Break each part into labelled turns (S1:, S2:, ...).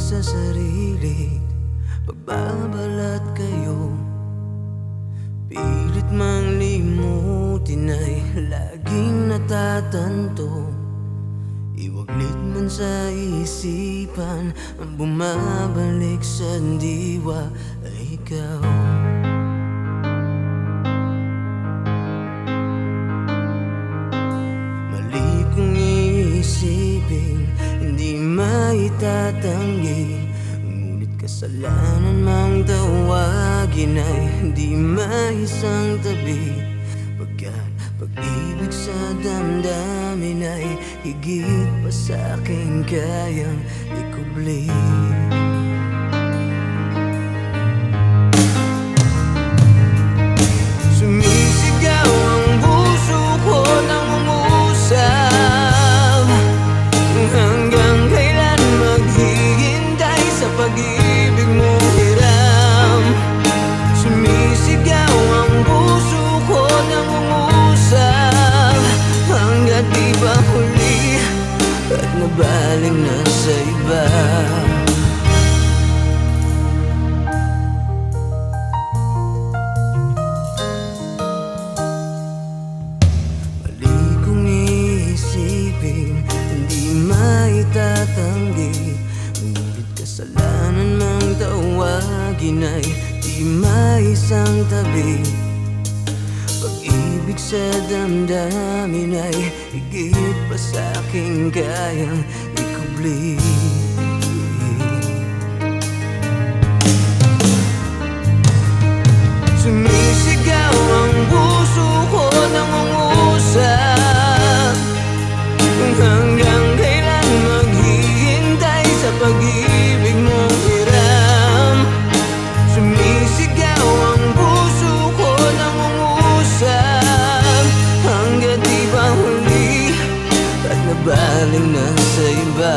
S1: sa sarili, pagbabalat kayo. Pilit mang limutin ay laging natatanto. Iwaglit man sa isipan, ang bumabalik sa diwa ay ikaw. Mali kong iisipin, hindi maitatanggi. Ngunit kasalanan mang tawagin ay hindi maisang tabi. Pagkat pag-ibig sa damdamin ay higit pa sa aking kayang ikubli. Sumisigaw ang puso ko nang umusap. Hanggang kailan maghihintay sa pag-ibig mo hiram? Sumisigaw ang puso ko nang umusap. Hanggat di ba huli at nabaling na sa iba. Mali kong iisipin, hindi maitatanggi. Ngunit kasalanan mang tawagin ay di maisang tabi. Pag-ibig sa damdamin ay higit pa sa aking kayang ikubli. Sumisigaw ang puso ko nang umusap. Hanggang kailan maghihintay sa pag-ibig mong hiram? Sumisigaw ang puso ko nang umusap. Hanggang di ba huli at nabaling na sa iba.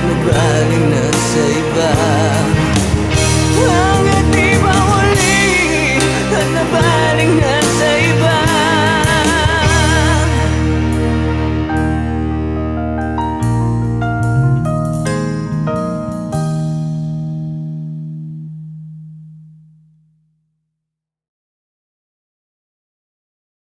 S1: Nabaling na sa iba.